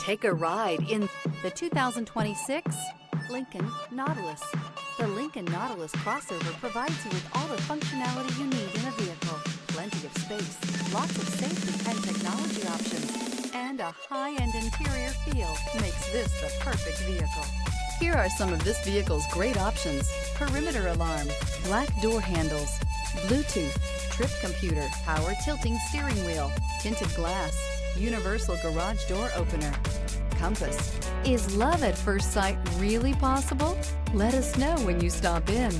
Take a ride in the 2026 Lincoln Nautilus. The Lincoln Nautilus crossover provides you with all the functionality you need in a vehicle. Plenty of space, lots of safety and technology options, and a high-end interior feel makes this the perfect vehicle. Here are some of this vehicle's great options: perimeter alarm, black door handles, Bluetooth, trip computer, power tilting steering wheel, tinted glass, universal garage door opener, compass. Is love at first sight really possible? Let us know when you stop in.